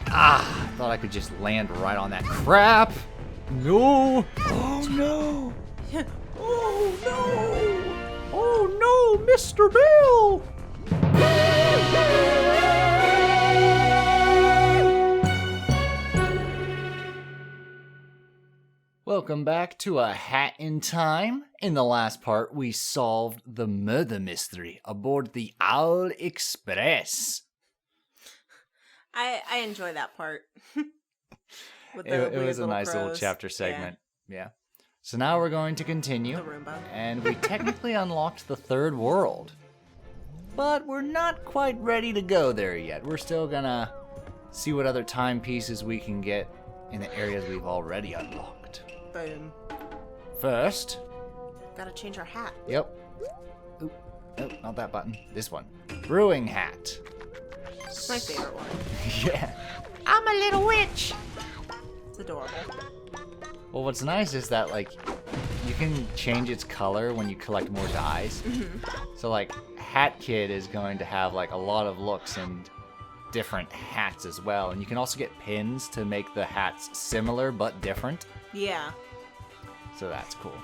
Ah, I thought I could just land right on that crap. No. Oh, no. Oh, no. Oh, no, Mr. Bill. Welcome back to A Hat in Time. In the last part, we solved the murder mystery aboard the Owl Express. I enjoy that part. It was a nice little chapter segment. Yeah. So now we're going to continue. The Roomba. And we technically unlocked the third world. But we're not quite ready to go there yet. We're still gonna see what other timepieces we can get in the areas we've already unlocked. Boom. First. Gotta change our hat. Yep. Oop. Nope, not that button. This one. Brewing hat. It's my favorite one. Yeah. I'm a little witch. It's adorable. Well, what's nice is that, like, you can change its color when you collect more dyes. Mm-hmm. So, like, Hat Kid is going to have, like, a lot of looks and different hats as well. And you can also get pins to make the hats similar but different. Yeah. So that's cool.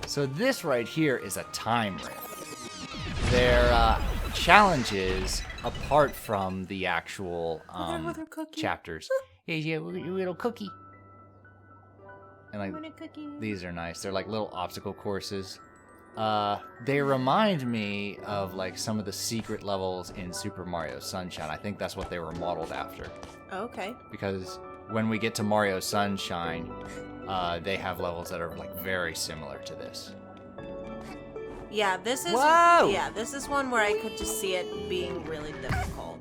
So this right here is a time rift. They're challenges apart from the actual chapters. Yeah, little cookie. And like these are nice. They're like little obstacle courses. They remind me of like some of the secret levels in Super Mario Sunshine. I think that's what they were modeled after. Okay. Because when we get to Mario Sunshine, they have levels that are like very similar to this. Yeah, this is. Whoa! Yeah, this is one where I could just see it being really difficult.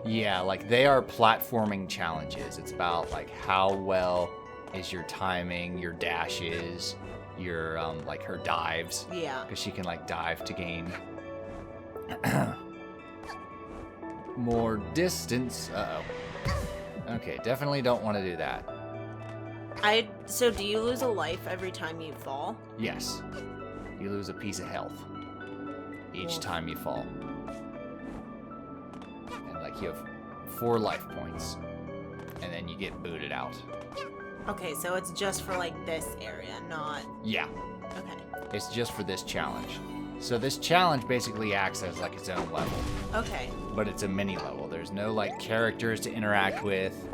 Yeah, like they are platforming challenges. It's about like how well is your timing, your dashes, your like her dives. Yeah. Because she can like dive to gain more distance. Uh-oh. Okay, definitely don't want to do that. So do you lose a life every time you fall? Yes. You lose a piece of health each time you fall. And like you have 4 life points. And then you get booted out. Okay, so it's just for like this area, not... Yeah. Okay. It's just for this challenge. So this challenge basically acts as like its own level. Okay. But it's a mini level. There's no like characters to interact with.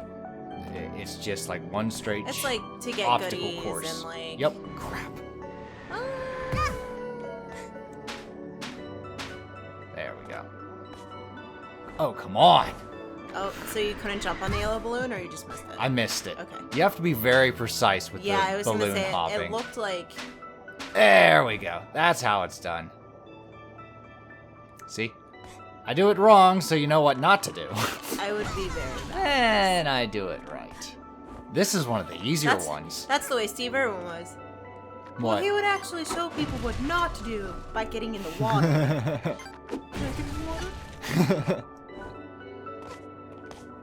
It's just like one straight It's like to get obstacle goodies course. and like... Yep. Crap. There we go. Oh, come on. Oh, so you couldn't jump on the yellow balloon, or you just missed it? I missed it. Okay. You have to be very precise with Yeah, I the was gonna balloon say hopping. it looked like... There we go. That's how it's done. See? I do it wrong, so you know what not to do. I would be very bad. And I do it right. This is one of the easier ones. That's the way Steve Irwin was. What? Well, he would actually show people what not to do by getting in the water. Can I get in the water?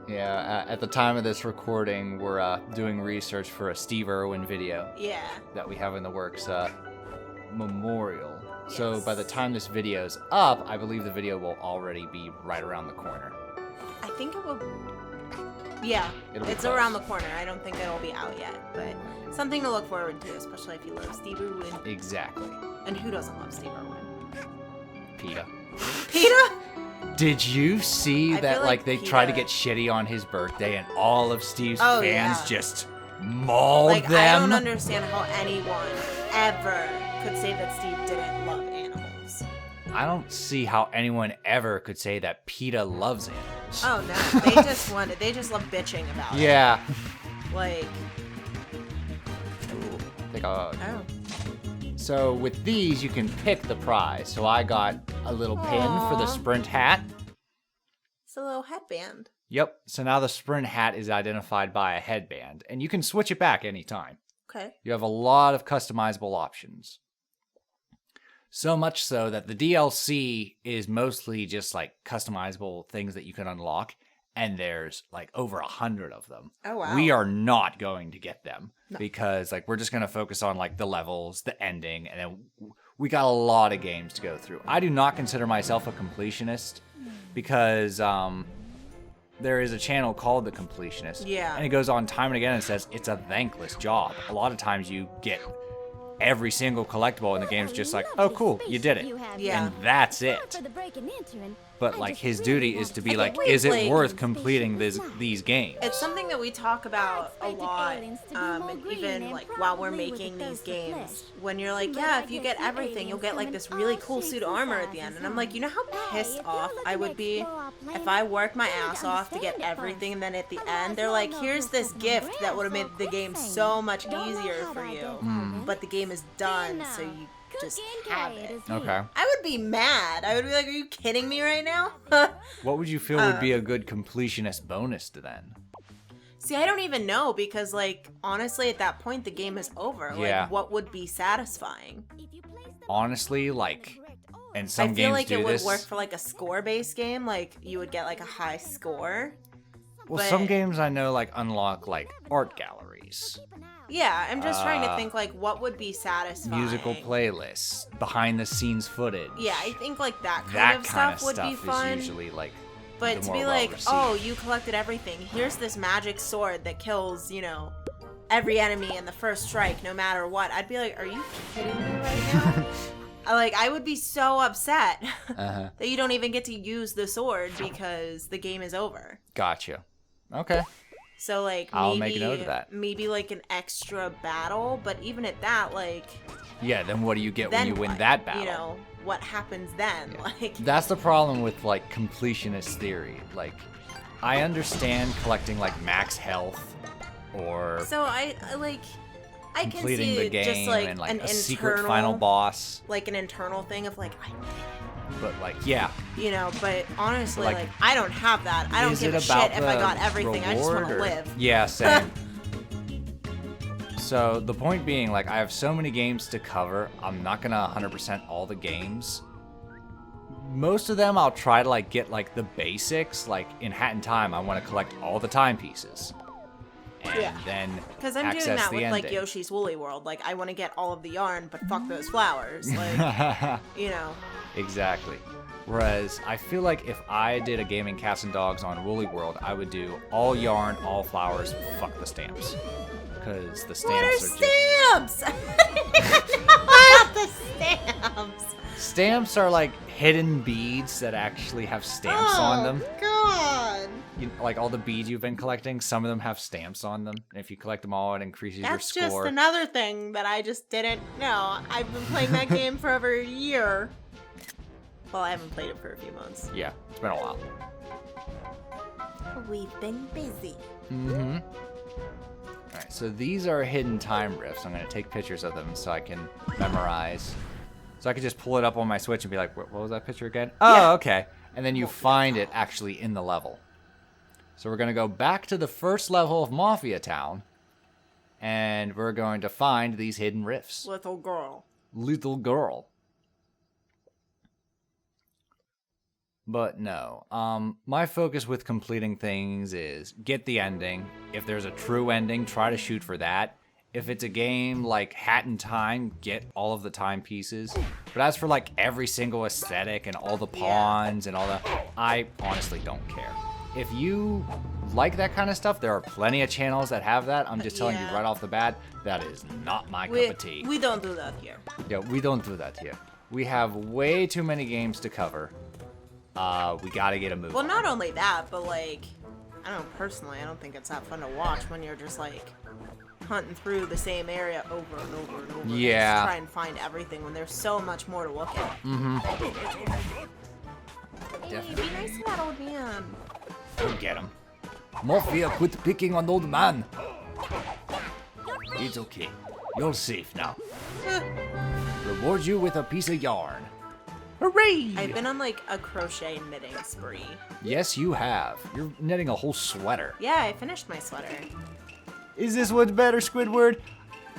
Yeah, at the time of this recording, we're doing research for a Steve Irwin video. Yeah. That we have in the works, memorial. Yes. So by the time this video's up, I believe the video will already be right around the corner. I think it will... Yeah, it's close. around the corner. I don't think it'll be out yet, but something to look forward to, especially if you love Steve Irwin. Exactly. And who doesn't love Steve Irwin? PETA. PETA? Did you see I that, feel like, like they PETA... try to get shitty on his birthday and all of Steve's fans yeah. just mauled Like, them? I don't understand how anyone ever could say that Steve didn't love animals. I don't see how anyone ever could say that PETA loves animals. Oh, no. They just love bitching about it. Yeah. Like... Oh. So with these, you can pick the prize. So I got a little pin for the sprint hat. It's a little headband. Yep. So now the sprint hat is identified by a headband, and you can switch it back anytime. Okay. You have a lot of customizable options. So much so that the DLC is mostly just like customizable things that you can unlock, and there's like over 100 of them. Oh, wow. We are not going to get them because like we're just going to focus on like the levels, the ending, and then we got a lot of games to go through. I do not consider myself a completionist because there is a channel called The Completionist. Yeah. And he goes on time and again and says it's a thankless job. A lot of times you get every single collectible and the game's just like, oh, cool, you did it. Yeah. And that's it. But, like, his duty is to be like, is it worth completing these games? It's something that we talk about a lot, even, like, while we're making these games. When you're like, yeah, if you get everything, you'll get, like, this really cool suit of armor at the end. And I'm like, you know how pissed off I would be if I worked my ass off to get everything, and then at the end, they're like, here's this gift that would have made the game so much easier for you. But the game is done, so you just have it. Okay. I would be mad. I would be like, are you kidding me right now? What would you feel would be a good completionist bonus to then? See, I don't even know because, like, honestly, at that point, the game is over. Yeah. Like, what would be satisfying? Honestly, like, and some I games feel like do it would this. work for, like, a score-based game. Like, you would get, like, a high score. Well, but- some games I know, like, unlock, like, art galleries, Yeah, I'm just trying to think, like, what would be satisfying? musical playlists, behind-the-scenes footage. Yeah, I think, like, that kind That of kind stuff of would be stuff fun. is usually, like, But the to more be like, well-received. oh, you collected everything. Here's this magic sword that kills, you know, every enemy in the first strike, no matter what. I'd be like, are you kidding me right now? I would be so upset Uh-huh. that you don't even get to use the sword because the game is over. Gotcha. Okay. So, like, I'll make a note of that. Maybe, like, an extra battle, but even at that, like, Yeah, then what do you get then when you win what? that battle? You know, what happens then? Like, That's the problem with, like, completionist theory. Like, I understand collecting, like, max health or so I can completing see the game just, like, and, like, an a secret internal- final boss. like an internal thing of like, But, like, yeah. you know, but honestly, Like, like, I don't have that. I don't Is give it a shit about if I the got everything. I just want to reward or- live. Yeah, same. So, the point being, like, I have so many games to cover, I'm not gonna 100% all the games. Most of them I'll try to, like, get, like, the basics. Like, in Hat in Time, I want to collect all the timepieces. And Yeah. then Because I'm access doing that the with ending. like Yoshi's Woolly World. Like, I want to get all of the yarn, but fuck those flowers. Like, you know. Exactly. Whereas I feel like if I did a gaming Cats and Dogs on Woolly World, I would do all yarn, all flowers, fuck the stamps. Because the What are stamps are just... stamps? What the stamps? Stamps are like hidden beads that actually have stamps on them. God. Like all the beads you've been collecting, some of them have stamps on them. And if you collect them all, it increases That's your just score. another thing that I just didn't know. I've been playing that game for over a year. Well, I haven't played it for a few months. Yeah, it's been a while. We've been busy. Mm-hmm. Alright, so these are hidden time rifts. I'm going to take pictures of them so I can memorize. So I could just pull it up on my Switch and be like, what was that picture again? Oh, Yeah. okay. And then you find it actually in the level. So we're going to go back to the first level of Mafia Town. And we're going to find these hidden rifts. Little girl. Little girl. But no, my focus with completing things is get the ending. If there's a true ending, try to shoot for that. If it's a game like Hat in Time, get all of the timepieces. But as for like every single aesthetic and all the pawns and all that, I honestly don't care. If you like that kind of stuff, there are plenty of channels that have that. I'm just telling you Yeah. right off the bat, that is not my cup of tea. We don't do that here. Yeah, we don't do that here. We have way too many games to cover. We gotta get a move. Well, on. not only that, but like, I don't know, personally, I don't think it's that fun to watch when you're just like hunting through the same area over and over and over. Yeah. Just try and find everything when there's so much more to look at. Definitely. Be nice to that old man. Go get him. Mafia, quit picking on old man. It's okay. You're safe now. Reward you with a piece of yarn. Hooray! I've been on like a crochet knitting spree. Yes, you have. You're knitting a whole sweater. Yeah, I finished my sweater. Is this one better, Squidward?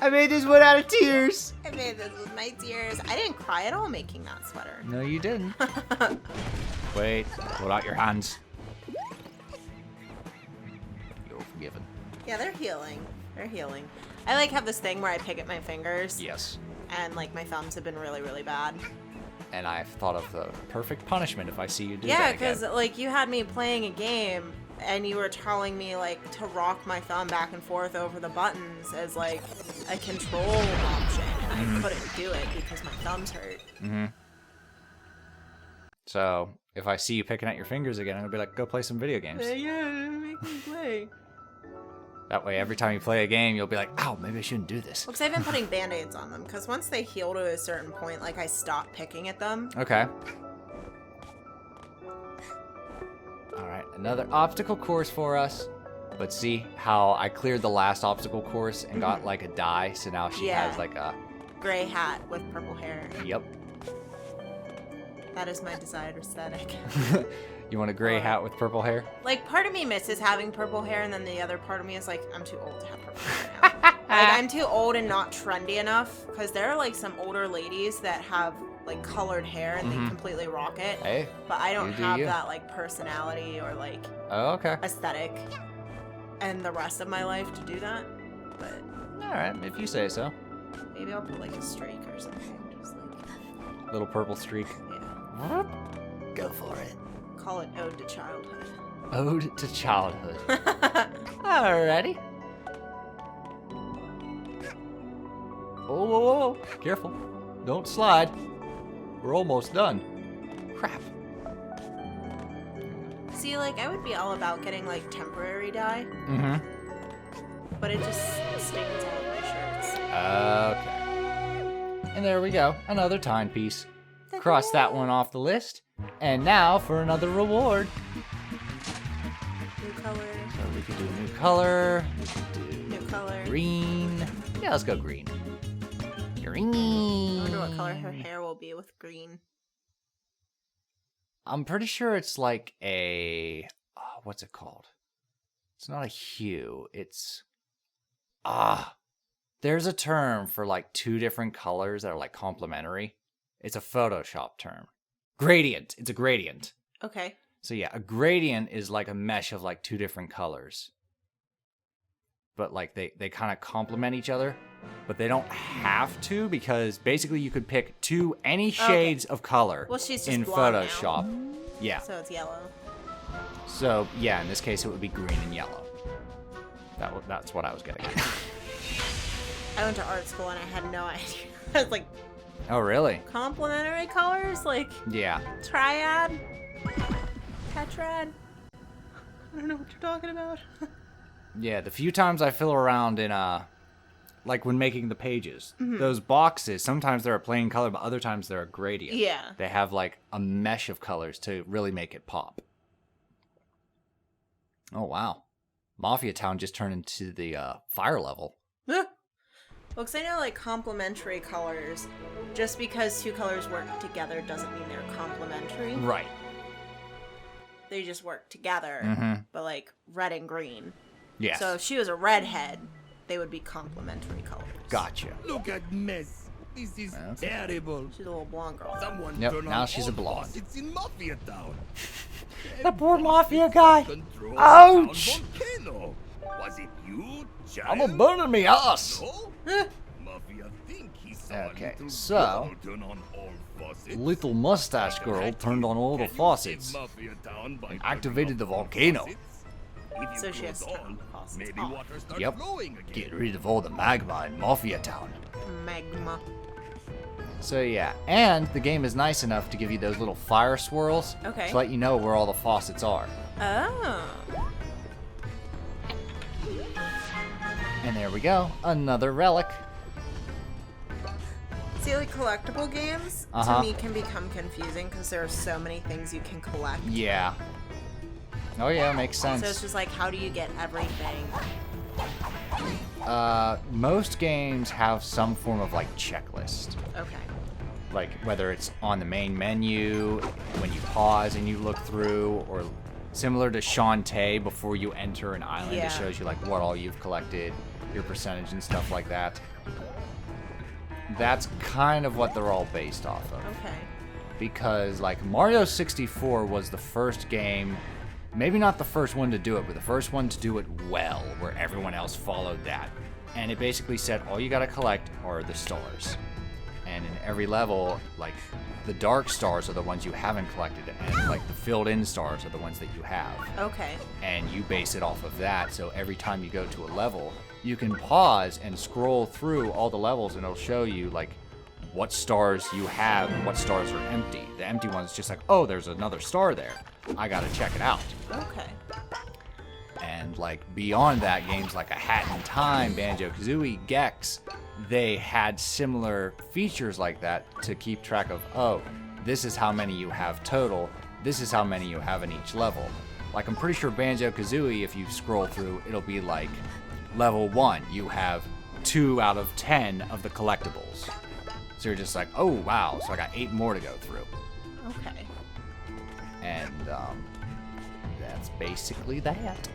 I made this one out of tears. I made this with my tears. I didn't cry at all making that sweater. No, you didn't. Wait, hold out your hands. You're forgiven. Yeah, they're healing. They're healing. I like have this thing where I pick at my fingers. Yes. And like my thumbs have been really, really bad. And I've thought of the perfect punishment if I see you do Yeah, that because again. like you had me playing a game and you were telling me, like, to rock my thumb back and forth over the buttons as, like, a control option, and I couldn't do it because my thumbs hurt. Mm-hmm. So, if I see you picking at your fingers again, I'm gonna be like, go play some video games. Yeah, make me play. That way, every time you play a game, you'll be like, ow, maybe I shouldn't do this. Because I've been putting Band-Aids on them, because once they heal to a certain point, like, I stop picking at them. Okay. Alright, another obstacle course for us. But see how I cleared the last obstacle course and got, like, a die, so now she has, like, a... gray hat with purple hair. Yep. That is my desired aesthetic. You want a gray hat with purple hair? Like, part of me misses having purple hair, and then the other part of me is like, I'm too old to have purple hair now. Like, I'm too old and not trendy enough, because there are, like, some older ladies that have, like, colored hair, and they completely rock it. Hey, but I don't have that, like, personality or, like, aesthetic and the rest of my life to do that. But alright, if you say so. Maybe I'll put, like, a streak or something. Just, like... Little purple streak. Yeah. Go for it. Call it Ode to Childhood. Ode to Childhood. Alrighty. Oh, whoa, whoa, whoa. Careful. Don't slide. We're almost done. Crap. See, like, I would be all about getting, like, temporary dye. Mm-hmm. But it just stains all of my shirts. Okay. And there we go. Another timepiece. Cross that one off the list. And now for another reward. New color. So we could do new color. We could do new color. Green. Yeah, let's go green. Green. I wonder what color her hair will be with green. I'm pretty sure it's like a... what's it called? It's not a hue. It's... there's a term for like two different colors that are like complementary. It's a Photoshop term. Gradient. It's a gradient. Okay. So yeah, a gradient is like a mesh of like two different colors. But like they kind of complement each other. But they don't have to, because basically you could pick any shades of color in Photoshop. Now. Yeah. So it's yellow. So yeah, in this case it would be green and yellow. That's what I was getting at. I went to art school and I had no idea. I was like, oh really? Complementary colors? Like, yeah. Triad? Tetrad? I don't know what you're talking about. Yeah, the few times I fiddle around in like when making the pages, those boxes, sometimes they're a plain color, but other times they're a gradient. Yeah. They have like a mesh of colors to really make it pop. Oh wow. Mafia Town just turned into the fire level. Well, because I know, like, complementary colors, just because two colors work together doesn't mean they're complementary. Right. They just work together, but, like, red and green. Yes. So if she was a redhead, they would be complementary colors. Gotcha. Look at mess. This is terrible. She's a little blonde girl. Someone Yep, turn now on she's a all blonde. faucets in Mafia Town. The poor Mafia guy. Control Ouch! the volcano. Was it you, child? I'm a burning me ass. No? Mafia think he saw a Okay, little so, girl turn on all faucets. Little mustache girl turned on all the Can you faucets save Mafia Town by and turning activated off the all volcano. faucets? If you So she has close to turn all, the faucets maybe off. water starts Yep. flowing again. Get rid of all the magma in Mafia Town. Magma. So yeah, and the game is nice enough to give you those little fire swirls Okay. to let you know where all the faucets are. Oh. And there we go, another relic. See, like, collectible games, to me, can become confusing because there are so many things you can collect. Yeah. Oh yeah, makes sense. So it's just like, how do you get everything? Most games have some form of like checklist. Okay. Like whether it's on the main menu, when you pause and you look through, or similar to Shantae before you enter an island, Yeah. it shows you like what all you've collected, your percentage and stuff like that. That's kind of what they're all based off of. Okay. Because like Mario 64 was the first game, maybe not the first one to do it, but the first one to do it well, where everyone else followed that. And it basically said all you gotta collect are the stars. And in every level, like the dark stars are the ones you haven't collected, and like the filled in stars are the ones that you have. Okay. And you base it off of that, so every time you go to a level, you can pause and scroll through all the levels, and it'll show you like what stars you have and what stars are empty. The empty one's just like, oh, there's another star there. I gotta check it out. Okay. And like beyond that, games like A Hat in Time, Banjo-Kazooie, Gex, they had similar features like that to keep track of, oh, this is how many you have total, this is how many you have in each level. Like I'm pretty sure Banjo-Kazooie, if you scroll through, it'll be like level 1, you have 2 out of 10 of the collectibles. So you're just like, oh wow, so I got 8 more to go through. Okay. And that's basically that.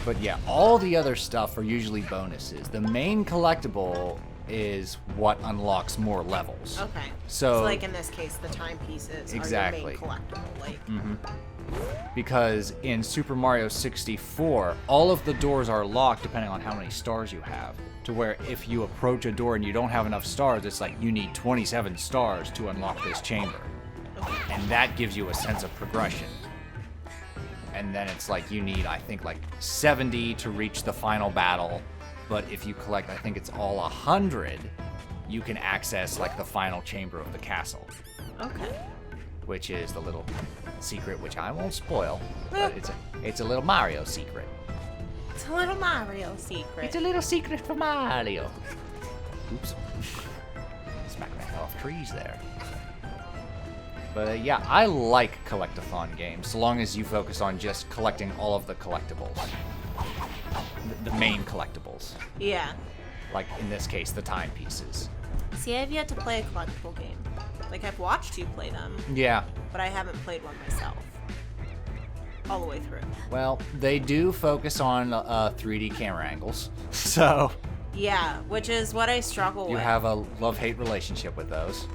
But yeah, all the other stuff are usually bonuses. The main collectible is what unlocks more levels. Okay. So like in this case, the timepieces exactly. are your main collectible. Like. Because in Super Mario 64, all of the doors are locked depending on how many stars you have. To where if you approach a door and you don't have enough stars, it's like you need 27 stars to unlock this chamber. And that gives you a sense of progression. And then it's like you need, I think, like 70 to reach the final battle. But if you collect, I think it's all 100, you can access like the final chamber of the castle. Okay. Which is the little secret, which I won't spoil, but it's a little Mario secret. It's a little Mario secret. It's a little secret for Mario. Oops. Smack my head off trees there. But yeah, I like collectathon games, so long as you focus on just collecting all of the collectibles. The main collectibles. Yeah. Like, in this case, the timepieces. See, I've yet to play a collectible game. Like, I've watched you play them. Yeah. But I haven't played one myself. All the way through. Well, they do focus on 3D camera angles, so... Yeah, which is what I struggle with. You have a love-hate relationship with those.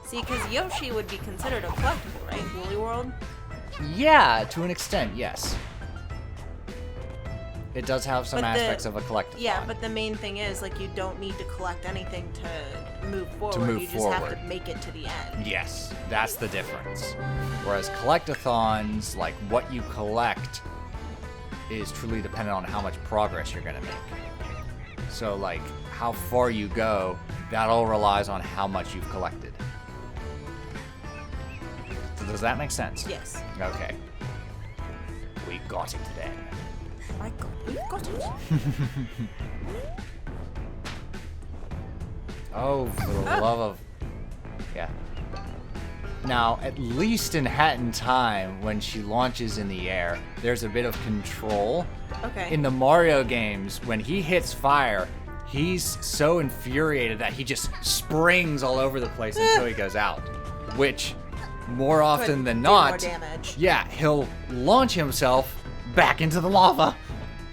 See, because Yoshi would be considered a collectible, right? Woolly World? Yeah, to an extent, yes. It does have some aspects of a collectathon. Yeah, but the main thing is, like, you don't need to collect anything to move forward. You just have to make it to the end. Yes, that's the difference. Whereas collectathons, like, what you collect is truly dependent on how much progress you're going to make. So, like, how far you go, that all relies on how much you've collected. So does that make sense? Yes. Okay. We got it then. My God, we've got it. Oh, for the love of... Yeah. Now, at least in Hat in Time, when she launches in the air, there's a bit of control. Okay. In the Mario games, when he hits fire, he's so infuriated that he just springs all over the place until he goes out. Which, more often than not... more damage. Yeah, he'll launch himself back into the lava.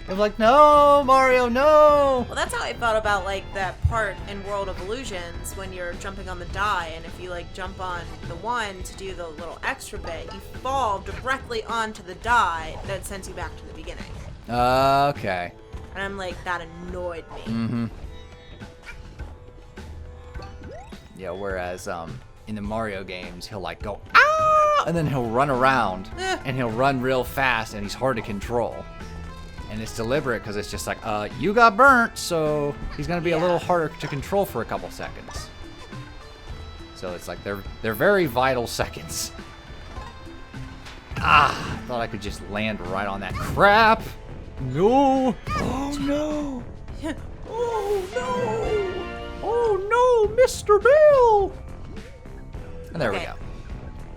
I'm like, no, Mario, no! Well, that's how I felt about, like, that part in World of Illusions when you're jumping on the die, and if you, like, jump on the one to do the little extra bit, you fall directly onto the die that sends you back to the beginning. Okay. And I'm like, that annoyed me. Mm-hmm. Yeah, whereas, in the Mario games, he'll, like, go, ah! And then he'll run around, and he'll run real fast, and he's hard to control. And it's deliberate because it's just like, you got burnt, so he's gonna be a little harder to control for a couple seconds. So it's like they're very vital seconds. Ah, I thought I could just land right on that crap. No. Oh no. Oh no. Oh no, Mr. Bill. And there we go.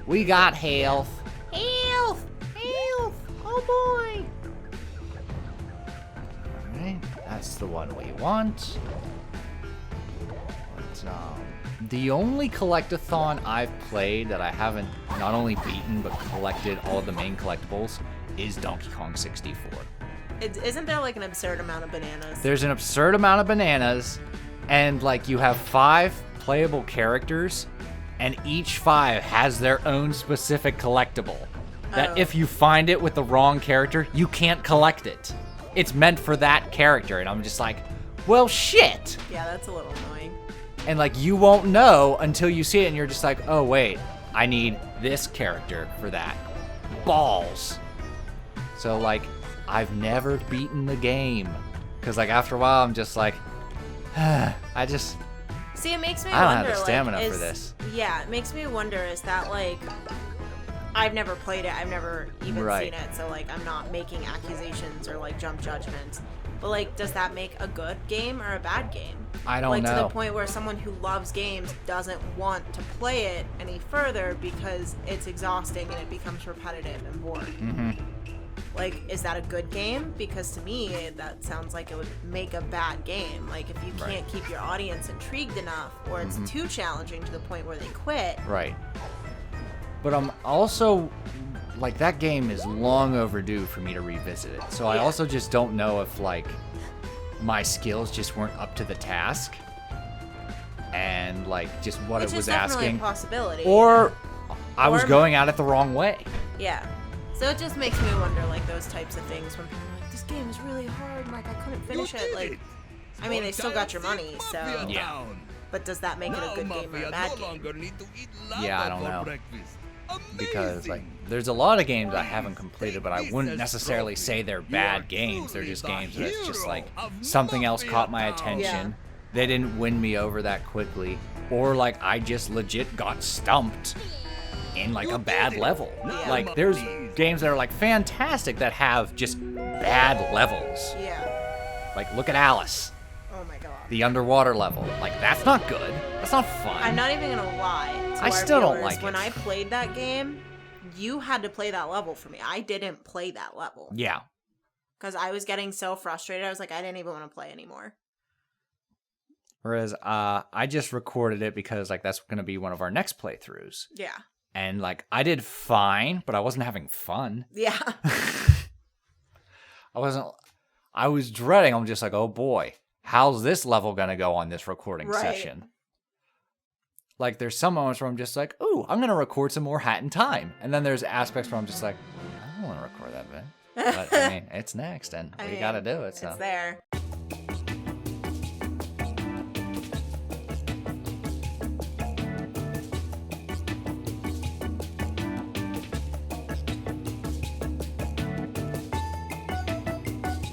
We got health. Health. Health. Oh boy. That's the one we want. But, the only collectathon I've played that I haven't not only beaten but collected all the main collectibles is Donkey Kong 64. Isn't there like an absurd amount of bananas? There's an absurd amount of bananas, and like you have 5 playable characters, and each 5 has their own specific collectible. That if you find it with the wrong character, you can't collect it. It's meant for that character, and I'm just like, Well, shit. Yeah, that's a little annoying. And like you won't know until you see it, and you're just like, oh wait, I need this character for that. Balls. So like, I've never beaten the game, because like after a while I'm just like, I just. See, it makes me I don't wonder. have the stamina like, for this. Yeah, it makes me wonder. Is that like? I've never played it. I've never even seen it. So like, I'm not making accusations or like jump judgments. But like, does that make a good game or a bad game? I don't like, know. To the point where someone who loves games doesn't want to play it any further because it's exhausting and it becomes repetitive and boring. Mm-hmm. Like, is that a good game? Because to me, that sounds like it would make a bad game. Like, if you can't keep your audience intrigued enough, or it's too challenging to the point where they quit. Right. But I'm also, like, that game is long overdue for me to revisit it. So I also just don't know if, like, my skills just weren't up to the task. And, like, just what it was asking. A possibility. Or I was going at it the wrong way. Yeah. So it just makes me wonder, like, those types of things when people are like, this game is really hard, and, like, I couldn't finish it. Like, I mean, they still got your money, so. Yeah. But does that make it a good game or a bad game? Yeah, I don't know. Because, like, there's a lot of games I haven't completed, but I wouldn't necessarily say they're bad games. They're just games where it's just, like, something else caught my attention. They didn't win me over that quickly. Or, like, I just legit got stumped in, like, a bad level. Like, there's games that are, like, fantastic that have just bad levels. Yeah. Like, look at Alice. Oh my god. The underwater level. Like, that's not good. That's not fun. I'm not even gonna lie. To I our still don't viewers, like it. When I played that game, you had to play that level for me. I didn't play that level. Yeah. Because I was getting so frustrated. I was like, I didn't even want to play anymore. Whereas, I just recorded it because, like, that's going to be one of our next playthroughs. Yeah. And, like, I did fine, but I wasn't having fun. Yeah. I was dreading. I'm just like, oh boy, how's this level going to go on this recording session? Like, there's some moments where I'm just like, ooh, I'm going to record some more Hat in Time. And then there's aspects where I'm just like, I don't want to record that bit. But, I mean, it's next, and we got to do it. So. It's there.